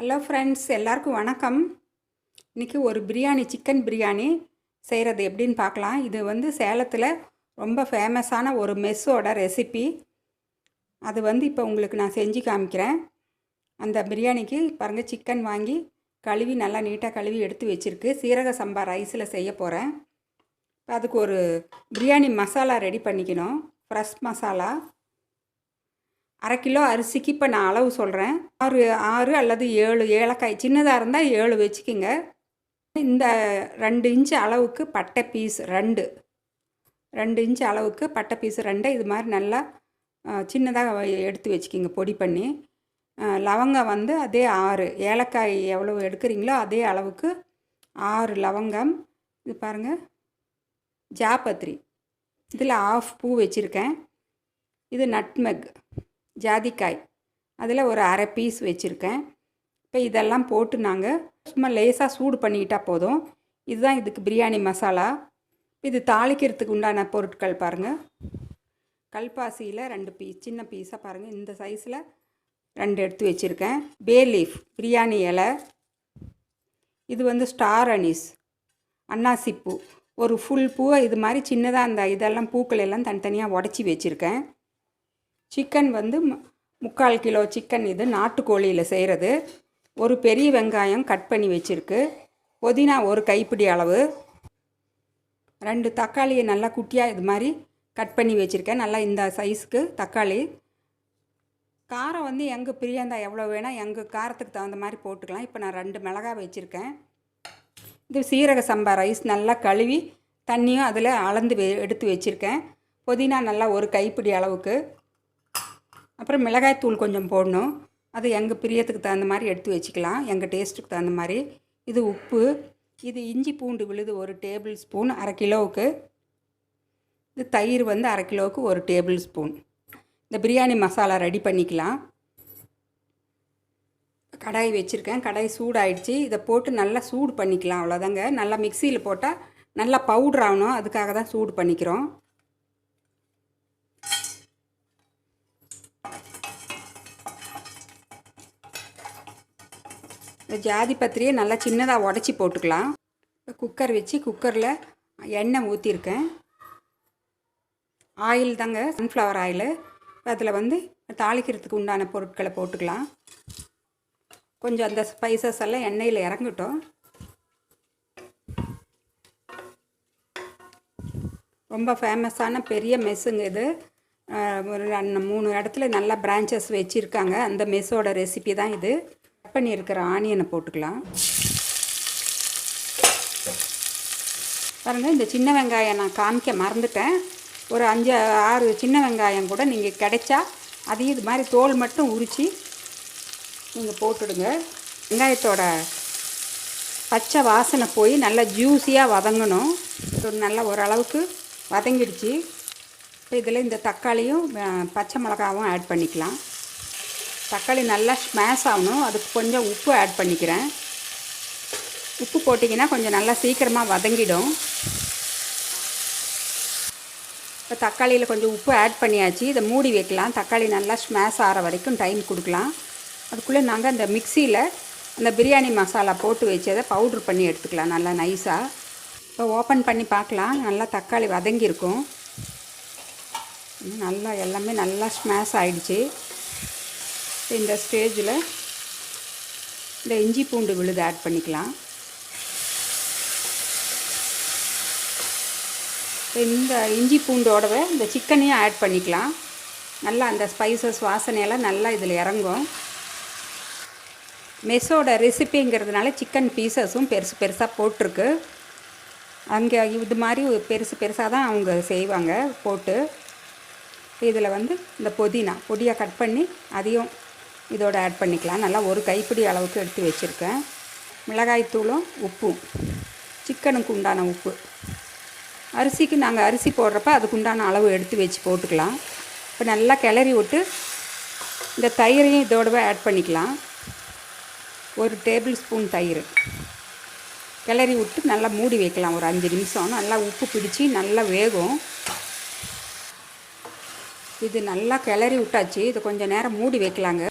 Hello friends, எல்லாருக்கும் வணக்கம். இன்றைக்கி ஒரு பிரியாணி, சிக்கன் பிரியாணி செய்கிறது எப்படின்னு பார்க்கலாம். இது வந்து சேலத்தில் ரொம்ப ஃபேமஸான ஒரு மெஸ்ஸோட ரெசிபி. அது வந்து இப்போ உங்களுக்கு நான் செஞ்சு காமிக்கிறேன். அந்த பிரியாணிக்கு பாருங்கள், சிக்கன் வாங்கி கழுவி நல்லா நீட்டாக கழுவி எடுத்து வச்சுருக்கு. சீரக சம்பா ரைஸில் செய்ய போகிறேன். அதுக்கு ஒரு பிரியாணி மசாலா ரெடி பண்ணிக்கணும். ஃப்ரெஷ் மசாலா 1/2 கிலோ அரிசிக்கு இப்போ நான் அளவு சொல்கிறேன். 6 அல்லது 7 ஏலக்காய், சின்னதாக இருந்தால் 7 வச்சுக்கிங்க. இந்த 2 இன்ச்சு அளவுக்கு பட்டை பீஸ் 2 இன்ச்சு அளவுக்கு பட்டை பீஸ் 2 இது மாதிரி நல்லா சின்னதாக எடுத்து வச்சுக்கிங்க, பொடி பண்ணி. லவங்கம் வந்து அதே 6, ஏலக்காய் எவ்வளோ எடுக்கிறீங்களோ அதே அளவுக்கு 6 லவங்கம். இது பாருங்கள், ஜாபத்ரி இதில் 1/2 பூ வச்சுருக்கேன். இது நட்மெக், ஜாதிக்காய், அதில் ஒரு 1/2 பீஸ் வச்சுருக்கேன். இப்போ இதெல்லாம் போட்டு நாங்கள் சும்மா லேசாக சூடு பண்ணிக்கிட்டால் போதும். இதுதான் இதுக்கு பிரியாணி மசாலா. இது தாளிக்கிறதுக்கு உண்டான பொருட்கள் பாருங்கள். கல்பாசியில் 2 பீஸ், சின்ன பீஸாக பாருங்கள், இந்த சைஸில் 2 எடுத்து வச்சுருக்கேன். பே லீஃப், பிரியாணி இலை. இது வந்து ஸ்டார் அனீஸ், அன்னாசிப்பூ, ஒரு ஃபுல் பூவை இது மாதிரி சின்னதாக அந்த இதெல்லாம் பூக்கள் எல்லாம் தனித்தனியாக உடச்சி வச்சுருக்கேன். சிக்கன் வந்து 3/4 கிலோ சிக்கன், இது நாட்டுக்கோழியில் செய்கிறது. ஒரு பெரிய வெங்காயம் கட் பண்ணி வச்சுருக்கு. புதினா ஒரு கைப்பிடி அளவு. 2 தக்காளியை நல்லா குட்டியாக இது மாதிரி கட் பண்ணி வச்சுருக்கேன். நல்லா இந்த சைஸுக்கு தக்காளி. காரம் வந்து எங்கள் பிரியாந்தா எவ்வளோ வேணால் எங்கள் காரத்துக்கு தகுந்த மாதிரி போட்டுக்கலாம். இப்போ நான் 2 மிளகாய் வச்சுருக்கேன். இது சீரக சம்பா ரைஸ் நல்லா கழுவி தண்ணியும் அதில் அளந்து எடுத்து வச்சுருக்கேன். புதினா நல்லா ஒரு கைப்பிடி அளவுக்கு. அப்புறம் மிளகாய்த்தூள் கொஞ்சம் போடணும். அது எங்கள் பிரியத்துக்கு தகுந்த மாதிரி எடுத்து வச்சுக்கலாம், எங்கள் டேஸ்ட்டுக்கு தகுந்த மாதிரி. இது உப்பு. இது இஞ்சி பூண்டு விழுது 1 டேபிள் ஸ்பூன் 1/2 கிலோவுக்கு. இது தயிர் வந்து 1/2 கிலோவுக்கு 1 டேபிள் ஸ்பூன். இந்த பிரியாணி மசாலா ரெடி பண்ணிக்கலாம். கடாய் வச்சுருக்கேன். கடாய் சூடாயிடுச்சு. இதை போட்டு நல்லா சூடு பண்ணிக்கலாம், அவ்வளோதாங்க. நல்லா மிக்சியில் போட்டால் நல்லா பவுட்ரு ஆகணும், அதுக்காக தான் சூடு பண்ணிக்கிறோம். இந்த ஜாதி பத்திரியை நல்லா சின்னதாக உடச்சி போட்டுக்கலாம். குக்கர் வச்சு குக்கரில் எண்ணெய் ஊற்றிருக்கேன். ஆயில் தாங்க, சன்ஃப்ளவர் ஆயில். அதில் வந்து தாளிக்கிறதுக்கு உண்டான பொருட்களை போட்டுக்கலாம். கொஞ்சம் அந்த ஸ்பைசஸ் எல்லாம் எண்ணெயில் இறங்கட்டும். ரொம்ப ஃபேமஸான பெரிய மெஸ்ஸுங்க இது. ஒரு 3 இடத்துல நல்லா பிரான்ச்சஸ் வச்சுருக்காங்க. அந்த மெஸ்ஸோட ரெசிபி தான் இது. கட் பண்ணியிருக்கிற ஆனியனை போட்டுக்கலாம். பாருங்கள், இந்த சின்ன வெங்காயம் நான் காமிக்க மறந்துட்டேன். ஒரு 5-6 சின்ன வெங்காயம் கூட நீங்கள் கிடைச்சா அதையும் இது மாதிரி தோல் மட்டும் உரித்து நீங்கள் போட்டுடுங்க. வெங்காயத்தோட பச்சை வாசனை போய் நல்லா ஜூஸியாக வதங்கணும். நல்லா ஓரளவுக்கு வதங்கிடுச்சு. இப்போ இதில் இந்த தக்காளியும் பச்சை மிளகாவும் ஆட் பண்ணிக்கலாம். தக்காளி நல்லா ஸ்மாஷ் ஆகணும், அதுக்கு கொஞ்சம் உப்பு ஆட் பண்ணிக்கிறேன். உப்பு போட்டிங்கன்னா கொஞ்சம் நல்லா சீக்கிரமாக வதங்கிடும். இப்போ தக்காளியில் கொஞ்சம் உப்பு ஆட் பண்ணியாச்சு. இதை மூடி வைக்கலாம். தக்காளி நல்லா ஸ்மாஷ் ஆகிற வரைக்கும் டைம் கொடுக்கலாம். அதுக்குள்ளே நாங்கள் அந்த மிக்சியில் அந்த பிரியாணி மசாலா போட்டு வச்சதை பவுட்ரு பண்ணி எடுத்துக்கலாம் நல்லா நைஸாக. இப்போ ஓப்பன் பண்ணி பார்க்கலாம். நல்லா தக்காளி வதங்கியிருக்கும். நல்லா எல்லாமே நல்லா ஸ்மாஷ் ஆகிடுச்சு. இந்த ஸ்டேஜில் இந்த இஞ்சி பூண்டு விழுது ஆட் பண்ணிக்கலாம். இந்த இஞ்சி பூண்டோடவே இந்த சிக்கனையும் ஆட் பண்ணிக்கலாம். நல்லா அந்த ஸ்பைசஸ் வாசனையெல்லாம் நல்லா இதில் இறங்கும். மெஸ்ஸோட ரெசிபிங்கிறதுனால சிக்கன் பீசஸும் பெருசு பெருசாக போட்டிருக்கு. அங்கே இது மாதிரி பெருசு பெருசாக தான் அவங்க செய்வாங்க போட்டு. இதில் வந்து இந்த புதினா பொடியாக கட் பண்ணி அதையும் இதோட ஆட் பண்ணிக்கலாம். நல்லா ஒரு கைப்பிடி அளவுக்கு எடுத்து வச்சுருக்கேன். மிளகாய்த்தூளும் உப்பும், சிக்கனுக்கு உண்டான உப்பு. அரிசிக்கு நாங்கள் அரிசி போடுறப்ப அதுக்கு உண்டான அளவு எடுத்து வச்சு போட்டுக்கலாம். இப்போ நல்லா கிளறி விட்டு இந்த தயிரையும் இதோடவே ஆட் பண்ணிக்கலாம். 1 டேபிள் ஸ்பூன் தயிர் கிளறி விட்டு நல்லா மூடி வைக்கலாம். ஒரு 5 நிமிஷம் நல்லா உப்பு பிடிச்சி நல்லா வேகும். இது நல்லா கிளறி விட்டாச்சு. இது கொஞ்சம் நேரம் மூடி வைக்கலாங்க.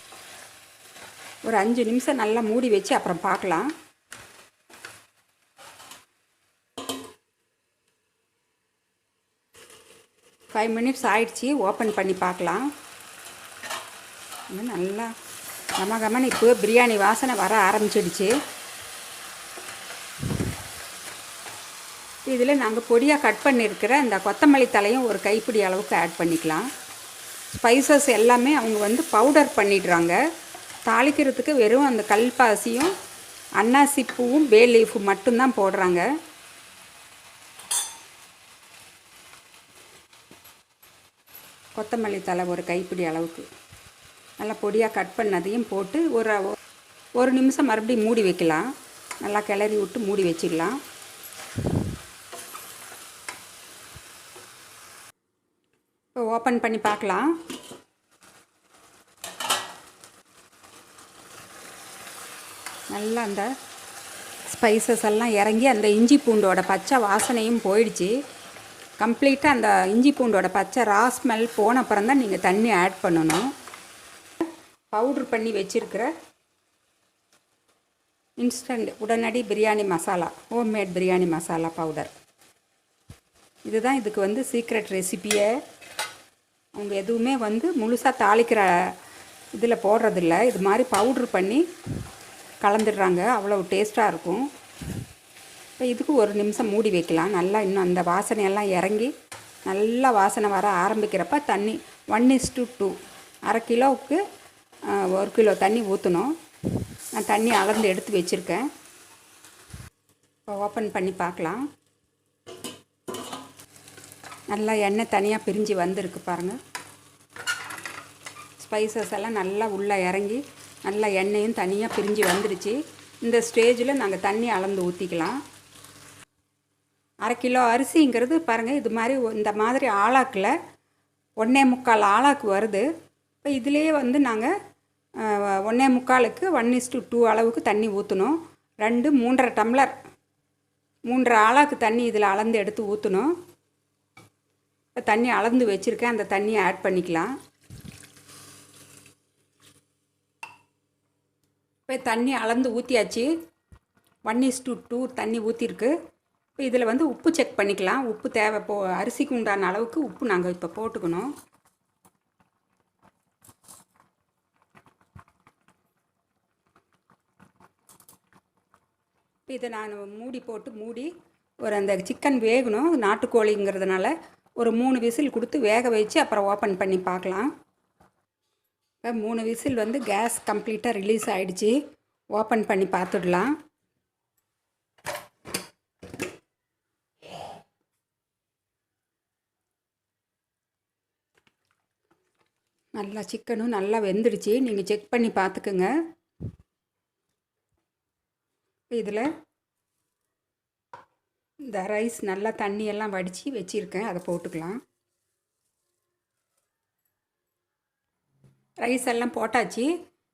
ஒரு 5 நிமிஷம் நல்லா மூடி வச்சு அப்புறம் பார்க்கலாம். ஃபைவ் மினிட்ஸ் ஆயிடுச்சு. ஓப்பன் பண்ணி பார்க்கலாம். நல்லா கமகமன்னு இப்போ பிரியாணி வாசனை வர ஆரம்பிச்சிடுச்சு. இதில் நாங்கள் பொடியாக கட் பண்ணியிருக்கிற இந்த கொத்தமல்லி தலையும் ஒரு கைப்பிடி அளவுக்கு ஆட் பண்ணிக்கலாம். ஸ்பைசஸ் எல்லாமே அவங்க வந்து பவுடர் பண்ணிடுறாங்க. தாளிக்கிறதுக்கு வெறும் அந்த கல்பாசியும் அன்னாசி பூவும் பே லீஃபும் மட்டும்தான் போடுறாங்க. கொத்தமல்லி தலை ஒரு கைப்பிடி அளவுக்கு நல்லா பொடியாக கட் பண்ணதையும் போட்டு ஒரு நிமிஷம் மறுபடியும் மூடி வைக்கலாம். நல்லா கிளறி விட்டு மூடி வச்சிடலாம். இப்போ ஓப்பன் பண்ணி பார்க்கலாம். நல்லா அந்த ஸ்பைசஸ் எல்லாம் இறங்கி அந்த இஞ்சி பூண்டோட பச்சை வாசனையும் போயிடுச்சு. கம்ப்ளீட்டாக அந்த இஞ்சி பூண்டோட பச்சை ரா ஸ்மெல் போன அப்புறம் தான் நீங்கள் தண்ணி ஆட் பண்ணணும். பவுட்ரு பண்ணி வச்சுருக்கிற இன்ஸ்டன்ட் உடனடி பிரியாணி மசாலா, ஹோம்மேட் பிரியாணி மசாலா பவுடர், இதுதான் இதுக்கு வந்து சீக்ரெட் ரெசிபியே. அவங்க எதுவுமே வந்து முழுசாக தாளிக்கிற இதில் போடுறதில்ல. இது மாதிரி பவுட்ரு பண்ணி கலந்துடுறாங்க. அவ்வளோ டேஸ்ட்டாக இருக்கும். இப்போ இதுக்கு ஒரு நிமிஷம் மூடி வைக்கலாம். நல்லா இன்னும் அந்த வாசனையெல்லாம் இறங்கி நல்லா வாசனை வர ஆரம்பிக்கிறப்ப தண்ணி 1:2, அரை கிலோவுக்கு 1 கிலோ தண்ணி ஊற்றணும். நான் தண்ணி அளந்து எடுத்து வச்சுருக்கேன். இப்போ ஓப்பன் பண்ணி பார்க்கலாம். நல்லா எண்ணெய் தனியாக பிரிஞ்சு வந்திருக்கு பாருங்கள். ஸ்பைசஸ் எல்லாம் நல்லா உள்ளே இறங்கி நல்லா எண்ணெயும் தனியாக பிரிஞ்சு வந்துடுச்சு. இந்த ஸ்டேஜில் நாங்கள் தண்ணி அளந்து ஊற்றிக்கலாம். அரை கிலோ அரிசிங்கிறது பாருங்கள், இது மாதிரி இந்த மாதிரி ஆளாக்கில் 1.25 ஆளாக்கு வருது. இப்போ இதிலேயே வந்து நாங்கள் 1.25க்கு 1:2 அளவுக்கு தண்ணி ஊற்றணும். 3.5 டம்ளர் 3 ஆளாக்கு தண்ணி இதில் அளந்து எடுத்து ஊற்றணும். இப்போ தண்ணி அளந்து வச்சுருக்கேன். அந்த தண்ணியை ஆட் பண்ணிக்கலாம். இப்போ தண்ணி அளந்து ஊற்றியாச்சு. 1:2 தண்ணி ஊற்றிருக்கு. இப்போ இதில் வந்து உப்பு செக் பண்ணிக்கலாம். உப்பு தேவை அரிசிக்கு உண்டான அளவுக்கு உப்பு நாங்கள் இப்போ போட்டுக்கணும். இப்போ இதை நான் மூடி ஒரு அந்த சிக்கன் வேகணும். நாட்டுக்கோழிங்கிறதுனால ஒரு 3 விசில் கொடுத்து வேக வச்சு அப்புறம் ஓப்பன் பண்ணி பார்க்கலாம். இப்போ 3 விசில் வந்து கேஸ் கம்ப்ளீட்டாக ரிலீஸ் ஆகிடுச்சு. ஓப்பன் பண்ணி பார்த்துடலாம். நல்லா சிக்கனும் நல்லா வெந்துடுச்சு. நீங்கள் செக் பண்ணி பார்த்துக்குங்க. இதில் இந்த ரைஸ் நல்லா தண்ணியெல்லாம் வடித்து வச்சுருக்கேன். அதை போட்டுக்கலாம். ரைஸ் எல்லாம் போட்டாச்சு.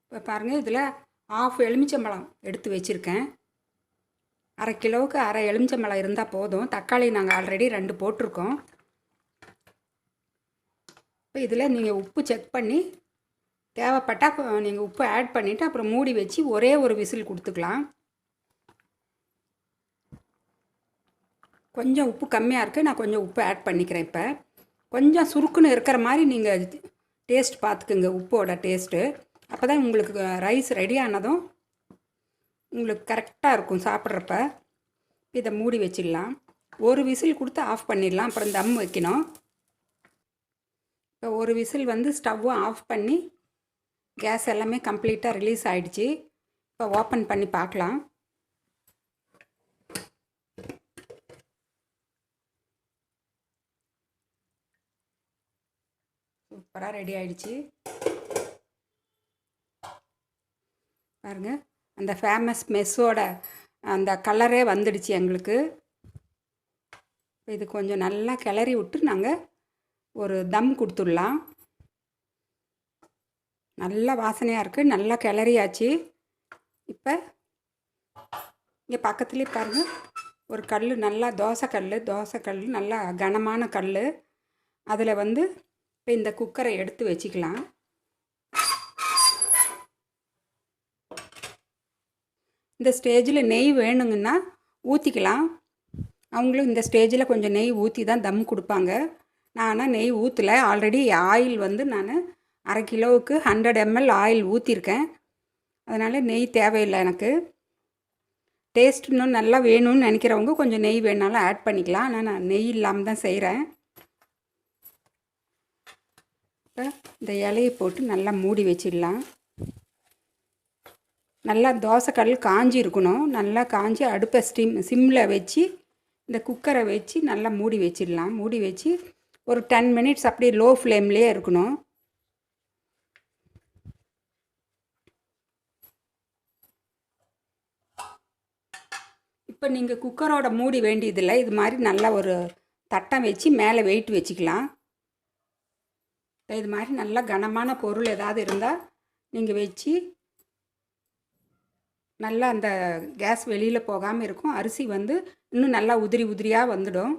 இப்போ பாருங்கள், இதில் 1/2 எலுமிச்சம்பழம் எடுத்து வச்சுருக்கேன். அரை கிலோவுக்கு அரை எலுமிச்சம்பழம் இருந்தால் போதும். தக்காளி நாங்கள் ஆல்ரெடி 2 போட்டிருக்கோம். இப்போ இதில் நீங்கள் உப்பு செக் பண்ணி தேவைப்பட்டால் நீங்கள் உப்பு ஆட் பண்ணிவிட்டு அப்புறம் மூடி வச்சு ஒரே ஒரு விசில் கொடுத்துக்கலாம். கொஞ்சம் உப்பு கம்மியாக இருக்குது. நான் கொஞ்சம் உப்பு ஆட் பண்ணிக்கிறேன். இப்போ கொஞ்சம் சுருக்குன்னு இருக்கிற மாதிரி நீங்கள் டேஸ்ட் பார்த்துக்குங்க, உப்போட டேஸ்ட்டு. அப்போ தான் உங்களுக்கு ரைஸ் ரெடி ஆனதும் உங்களுக்கு கரெக்டாக இருக்கும் சாப்பிட்றப்ப. இதை மூடி வச்சிடலாம். ஒரு விசில் கொடுத்து ஆஃப் பண்ணிடலாம். அப்புறம் தம் வைக்கணும். இப்போ ஒரு விசில் வந்து ஸ்டவ்வும் ஆஃப் பண்ணி கேஸ் எல்லாமே கம்ப்ளீட்டாக ரிலீஸ் ஆகிடுச்சு. இப்போ ஓப்பன் பண்ணி பார்க்கலாம். சூப்பராக ரெடி ஆகிடுச்சு பாருங்கள். அந்த ஃபேமஸ் மெஸ்ஸோட அந்த கலரே வந்துடுச்சு எங்களுக்கு. இது கொஞ்சம் நல்லா கிளறி விட்டு நாங்கள் ஒரு தம் கொடுத்துடலாம். நல்லா வாசனையாக இருக்குது. நல்லா கிளறியாச்சு. இப்போ இங்கே பக்கத்துலேயே பாருங்கள், ஒரு கல், நல்லா தோசை கல் நல்லா கனமான கல். அதில் வந்து இப்போ இந்த குக்கரை எடுத்து வச்சுக்கலாம். இந்த ஸ்டேஜில் நெய் வேணுங்கன்னா ஊற்றிக்கலாம். அவங்களும் இந்த ஸ்டேஜில் கொஞ்சம் நெய் ஊற்றி தான் தம் கொடுப்பாங்க. நான் ஆனால் நெய் ஊற்றலை. ஆல்ரெடி ஆயில் வந்து நான் 1/2 கிலோவுக்கு 100 ml ஆயில் ஊற்றிருக்கேன். அதனால் நெய் தேவையில்லை எனக்கு. டேஸ்ட் இன்னும் நல்லா வேணும்னு நினைக்கிறவங்க கொஞ்சம் நெய் வேணாலும் ஆட் பண்ணிக்கலாம். ஆனால் நான் நெய் இல்லாமல் தான் செய்கிறேன். இப்போ இந்த இலையை போட்டு நல்லா மூடி வச்சிடலாம். நல்லா தோசைக்கல் காஞ்சி இருக்கணும். நல்லா காஞ்சி அடுப்பை சிம்மில் வச்சு இந்த குக்கரை வச்சு நல்லா மூடி வச்சிடலாம். மூடி வச்சு ஒரு 10 மினிட்ஸ் அப்படியே லோ ஃப்ளேம்லேயே இருக்கணும். இப்போ நீங்கள் குக்கரோட மூடி வேண்டியதில்லை. இது மாதிரி நல்லா ஒரு தட்டம் வச்சு மேலே வெயிட் வச்சுக்கலாம். இது மாதிரி நல்லா கனமான பொருள் ஏதாவது இருந்தால் நீங்கள் வச்சு நல்லா அந்த கேஸ் வெளியில் போகாமல் இருக்கும். அரிசி வந்து இன்னும் நல்லா உதிரி உதிரியாக வந்துடும்.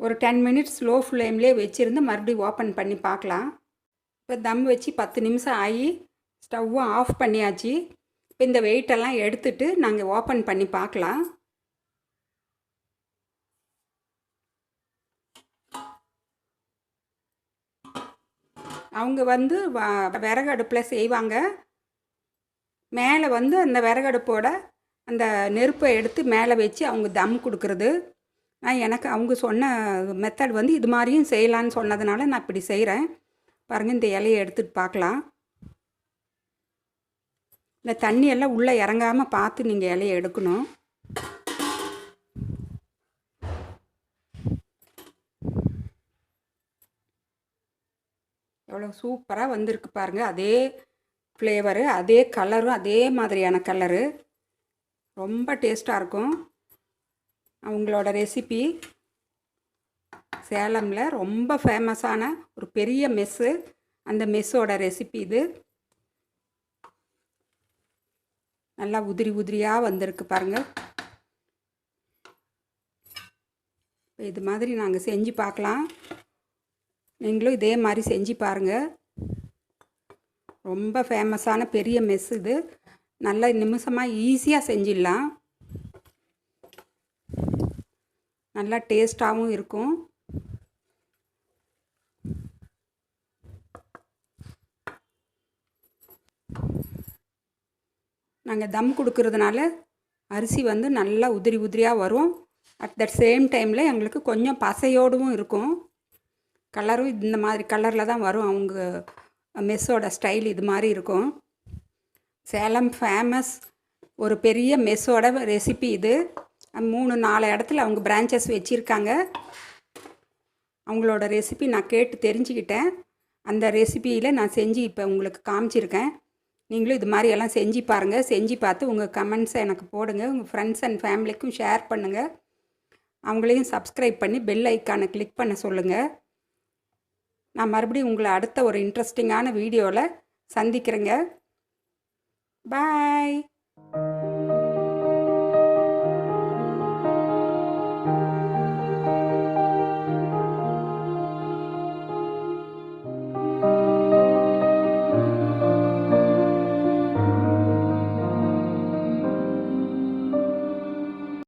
ஒரு 10 மினிட்ஸ் லோ ஃப்ளேம்லேயே வச்சுருந்து மறுபடியும் ஓப்பன் பண்ணி பார்க்கலாம். இப்போ தம் வச்சு 10 நிமிஷம் ஆகி ஸ்டவ்வும் ஆஃப் பண்ணியாச்சு. இப்போ இந்த வெயிட்டெல்லாம் எடுத்துட்டு நாங்கள் ஓப்பன் பண்ணி பார்க்கலாம். அவங்க வந்து விறகு அடுப்பில் செய்வாங்க. மேலே வந்து அந்த விறகடுப்போட அந்த நெருப்பை எடுத்து மேலே வச்சு அவங்க தம் கொடுக்குறது. எனக்கு அவங்க சொன்ன மெத்தட் வந்து இது மாதிரியும் செய்யலான்னு சொன்னதுனால நான் இப்படி செய்கிறேன். பாருங்கள், இந்த இலையை எடுத்துகிட்டு பார்க்கலாம். இந்த தண்ணியெல்லாம் உள்ளே இறங்காமல் பார்த்து நீங்கள் இலையை எடுக்கணும். எவ்வளோ சூப்பராக வந்திருக்கு பாருங்கள். அதே ஃப்ளேவரு, அதே கலரும் அதே மாதிரியான கலரு, ரொம்ப டேஸ்ட்டாக இருக்கும். அவங்களோட ரெசிபி சேலமில் ரொம்ப ஃபேமஸான ஒரு பெரிய மெஸ்ஸு. அந்த மெஸ்ஸோட ரெசிபி இது. நல்லா உதிரி உதிரியாக வந்திருக்கு பாருங்கள். இது மாதிரி நாங்கள் செஞ்சு பார்க்கலாம். நீங்களும் இதே மாதிரி செஞ்சு பாருங்கள். ரொம்ப ஃபேமஸான பெரிய மெஸ் இது. நல்ல நிமிஷமாக ஈஸியாக செஞ்சிடலாம். நல்லா டேஸ்ட்டாகவும் இருக்கும். நாங்கள் தம் கொடுக்கறதுனால அரிசி வந்து நல்லா உதிரி உதிரியாக வரும். அட் தட் சேம் டைமில் எங்களுக்கு கொஞ்சம் பசையோடவும் இருக்கும். கலரும் இந்த மாதிரி கலரில் தான் வரும். அவங்க மெஸ்ஸோட ஸ்டைல் இது மாதிரி இருக்கும். சேலம் ஃபேமஸ் ஒரு பெரிய மெஸ்ஸோட ரெசிபி இது. 3-4 இடத்துல அவங்க பிரான்ச்சஸ் வச்சுருக்காங்க. அவங்களோட ரெசிபி நான் கேட்டு தெரிஞ்சுக்கிட்டேன். அந்த ரெசிபியில் நான் செஞ்சு இப்போ உங்களுக்கு காமிச்சிருக்கேன். நீங்களும் இது மாதிரி எல்லாம் செஞ்சு பாருங்கள். செஞ்சு பார்த்து உங்கள் கமெண்ட்ஸை எனக்கு போடுங்க. உங்கள் ஃப்ரெண்ட்ஸ் அண்ட் ஃபேமிலிக்கும் ஷேர் பண்ணுங்கள். அவங்களையும் சப்ஸ்கிரைப் பண்ணி பெல் ஐக்கானை கிளிக் பண்ண சொல்லுங்கள். நான் மறுபடியும் உங்களை அடுத்த ஒரு இன்ட்ரெஸ்டிங்கான வீடியோவில் சந்திக்கிறேங்க. பாய்.